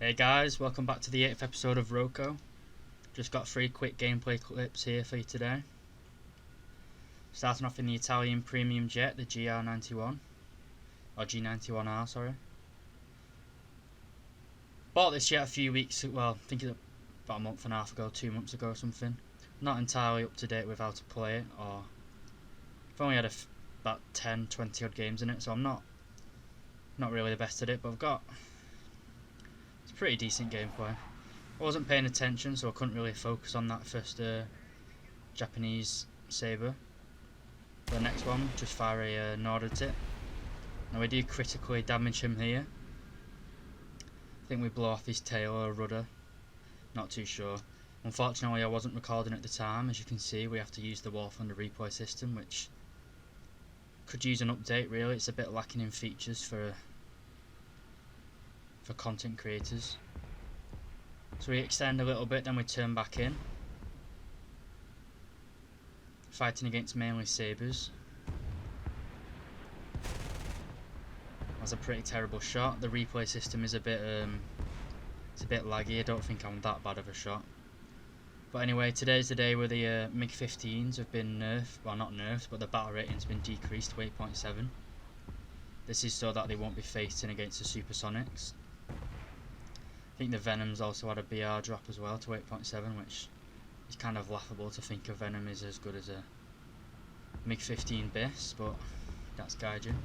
Hey guys, welcome back to the 8th episode of ROCO. Just got 3 quick gameplay clips here for you today. Starting off in the Italian premium jet, the GR91, or G91R, sorry. Bought this jet a few weeks, well, I think it's about a month and a half ago, 2 months ago or something. Not entirely up to date with how to play it, or I've only had about 10, 20 odd games in it, so I'm not really the best at it, but I've got pretty decent gameplay. I wasn't paying attention, so I couldn't really focus on that first Japanese saber. The next one, just fire a nod at it. Now we do critically damage him here. I think we blow off his tail or rudder, not too sure. Unfortunately I wasn't recording at the time. As you can see, we have to use the War Thunder replay system, which could use an update really. It's a bit lacking in features for content creators. So we extend a little bit, then we turn back in, fighting against mainly sabers. That's a pretty terrible shot. The replay system is a bit it's a bit laggy. I don't think I'm that bad of a shot. But anyway, today's the day where the MiG-15s have been nerfed. Well, not nerfed, but the battle rating's been decreased to 8.7. This is so that they won't be facing against the supersonics. I think the Venom's also had a BR drop as well to 8.7, which is kind of laughable to think of Venom is as good as a MiG-15 BIS, but that's Gaijin.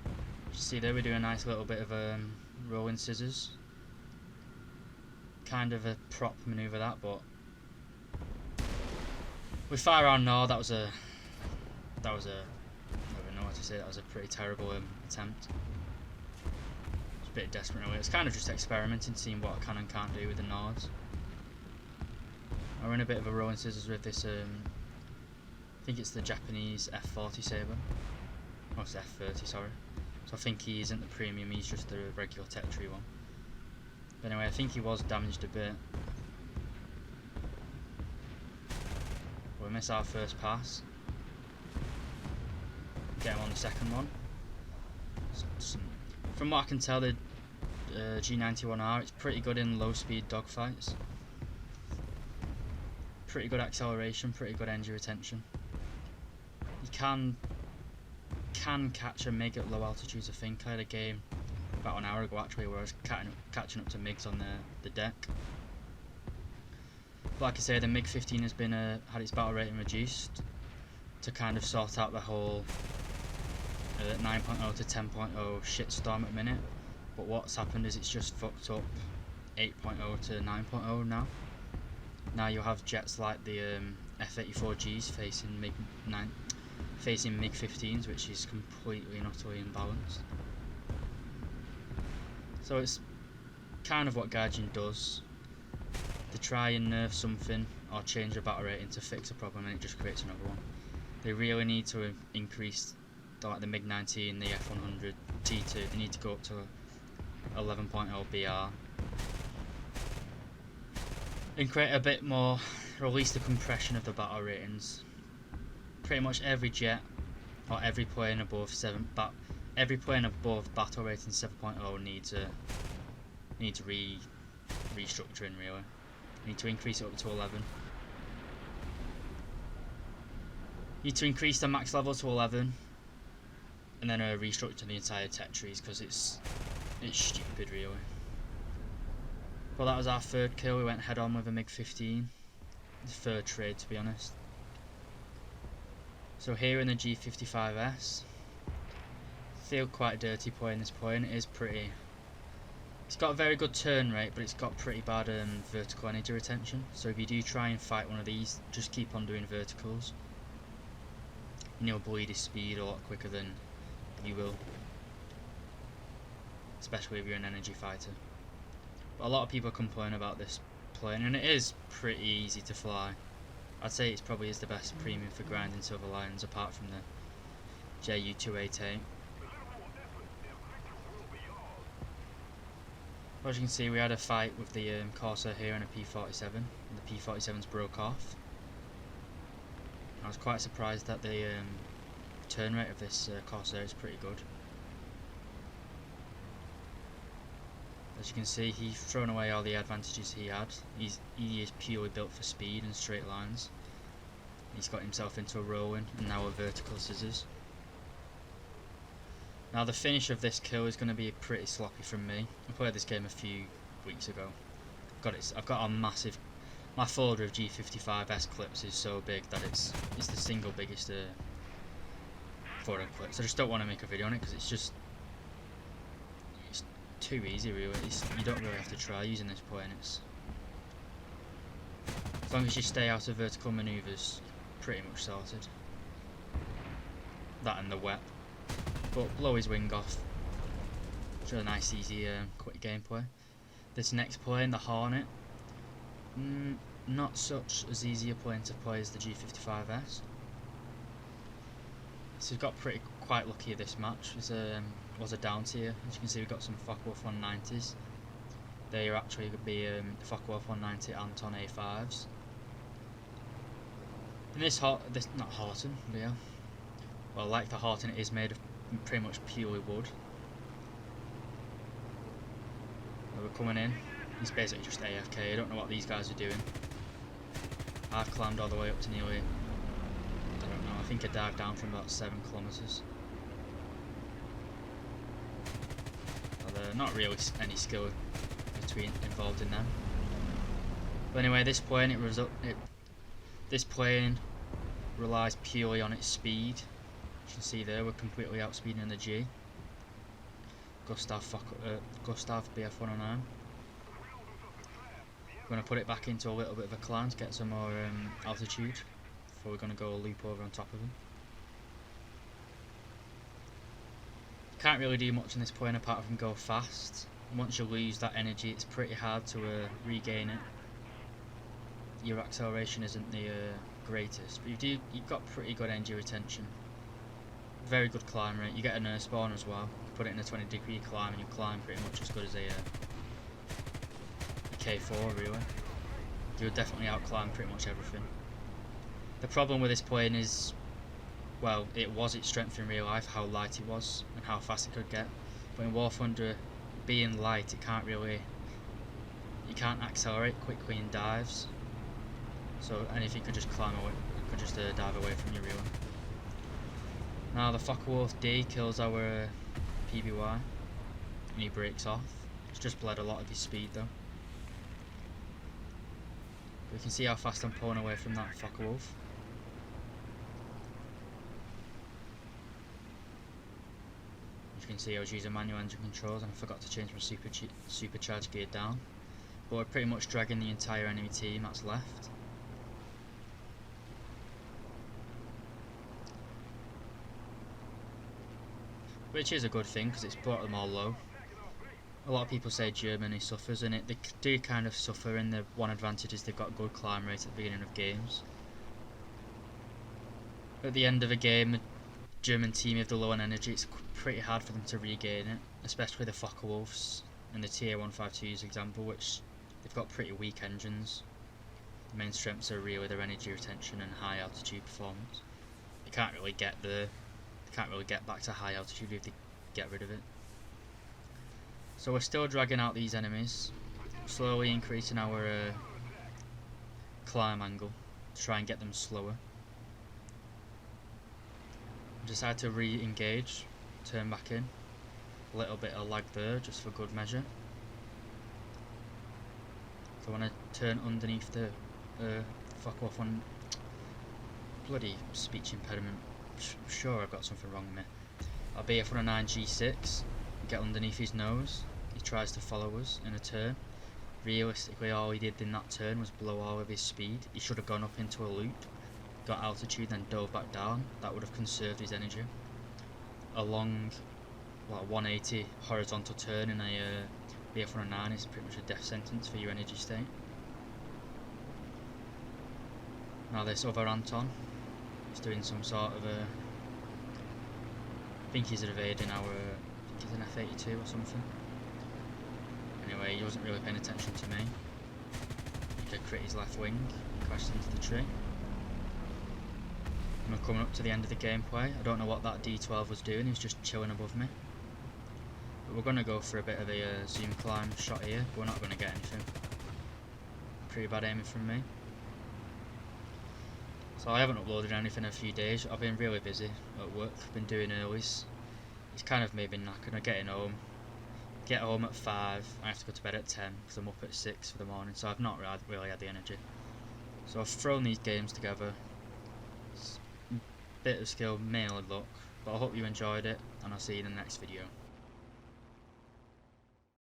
You see there we do a nice little bit of rolling scissors. Kind of a prop manoeuvre that, but we fire our Nord. That was a I don't even know what to say, that was a pretty terrible attempt. A bit desperate really. It's kind of just experimenting, seeing what I can and can't do with the Nords. We're in a bit of a rolling scissors with this, I think it's the Japanese F40 saber. Oh, it's F30, sorry. So I think he isn't the premium, he's just the regular tech tree one. But anyway, I think he was damaged a bit. But we miss our first pass. Get him on the second one. From what I can tell, the G91R, it's pretty good in low speed dogfights. Pretty good acceleration, pretty good engine retention. You can catch a MiG at low altitudes. I think I had a game about an hour ago actually where I was catching up to MiGs on the deck. But like I say, the MiG-15 has been had its battle rating reduced to kind of sort out the whole 9.0 to 10.0 shitstorm at the minute. But what's happened is it's just fucked up 8.0 to 9.0 now. Now you'll have jets like the F-84Gs facing MiG-15s, which is completely and utterly imbalanced. So it's kind of what Gaijin does. They try and nerf something or change the battle rating to fix a problem, and it just creates another one. They really need to increase, like the MiG-19, the F-100, T2, they need to go up to 11.0 BR and create a bit more, release the compression of the battle ratings. Pretty much every jet or every plane above battle rating 7.0 needs restructuring really. Need to increase it up to 11. Need to increase the max level to 11. And then restructure the entire tech trees, because it's stupid really. Well, that was our third kill. We went head on with a MiG-15. The third trade, to be honest. So here in the G55S, feel quite dirty playing this plane. It is pretty. It's got a very good turn rate, but it's got pretty bad vertical energy retention. So if you do try and fight one of these, just keep on doing verticals. And you'll bleed his speed a lot quicker than you will, especially if you're an energy fighter. But a lot of people complain about this plane, and it is pretty easy to fly. I'd say it probably is the best premium for grinding Silver Lions, apart from the JU-288. As you can see, we had a fight with the Corsair here and a P-47, and the P-47s broke off. I was quite surprised that the turn rate of this Corsair is pretty good. As you can see, he's thrown away all the advantages he had. He is purely built for speed and straight lines. He's got himself into a rolling and now a vertical scissors. Now the finish of this kill is going to be pretty sloppy from me. I played this game a few weeks ago. I've got a massive. My folder of G55S clips is so big that it's the single biggest foreign clips. I just don't want to make a video on it because it's too easy really. You don't really have to try using this point. As long as you stay out of vertical manoeuvres, pretty much sorted. That and the wet. But blow his wing off. It's a nice easy quick gameplay. This next plane, the Hornet, not such as easy a plane to play as the G55S. So we've got quite lucky this match. It was a down tier. As you can see, we've got some Focke-Wulf 190s. They are actually going to be Focke-Wulf 190 Anton A5s. And this not Horton, but yeah. Well, like the Horton, it is made of pretty much purely wood. So we're coming in. He's basically just AFK. I don't know what these guys are doing. I've climbed all the way up to nearly, I don't know, I think I dived down from about 7 kilometers. Well, not really any skill involved in them. But anyway, this plane this plane relies purely on its speed. You can see there we're completely outspeeding the G. Gustav BF109. We're going to put it back into a little bit of a climb to get some more altitude before we're going to go a loop over on top of him. Can't really do much in this plane apart from go fast. Once you lose that energy, it's pretty hard to regain it. Your acceleration isn't the greatest, but you've got pretty good energy retention. Very good climb rate. You get an air spawn as well. You put it in a 20-degree climb and you climb pretty much as good as a K4 really. You would definitely outclimb pretty much everything. The problem with this plane is, well, it was its strength in real life, how light it was and how fast it could get. But in War Thunder, being light, you can't accelerate quickly in dives. So, and if you could just climb away, you could just dive away from your reeler. Now the Focke-Wulf D kills our PBY and he breaks off. It's just bled a lot of his speed though. We can see how fast I'm pulling away from that Focke-Wulf. As you can see, I was using manual engine controls and I forgot to change my supercharged gear down. But we're pretty much dragging the entire enemy team that's left. Which is a good thing because it's brought them all low. A lot of people say Germany suffers, and they do kind of suffer, and the one advantage is they've got good climb rate at the beginning of games. At the end of a game, a German team with the low on energy, it's pretty hard for them to regain it, especially the Focke-Wulfs and the TA-152's example, which they've got pretty weak engines. The main strengths are really their energy retention and high altitude performance. They can't really get back to high altitude if they get rid of it. So we're still dragging out these enemies, slowly increasing our climb angle to try and get them slower. Decide to re-engage, turn back in. A little bit of lag there, just for good measure. So I want to turn underneath the Focke-Wulf on bloody speech impediment. I'm sure I've got something wrong with me. I'll be F109 G6, get underneath his nose. He tries to follow us in a turn. Realistically, all he did in that turn was blow all of his speed. He should have gone up into a loop, got altitude, then dove back down. That would have conserved his energy. A long, 180 horizontal turn in a BF109 is pretty much a death sentence for your energy state. Now this other Anton, he's doing some sort of I think he's evading our, I think he's an F82 or something. Anyway, he wasn't really paying attention to me. He did crit his left wing, crashed into the tree. And we're coming up to the end of the gameplay. I don't know what that D12 was doing, he was just chilling above me. But we're going to go for a bit of a zoom climb shot here, but we're not going to get anything. Pretty bad aiming from me. So I haven't uploaded anything in a few days. I've been really busy at work, been doing earlys. It's kind of maybe knackered. I'm getting home. Get home at 5, I have to go to bed at 10 because I'm up at 6 for the morning, so I've not really had the energy. So I've thrown these games together. It's a bit of skill, mainly luck, but I hope you enjoyed it, and I'll see you in the next video.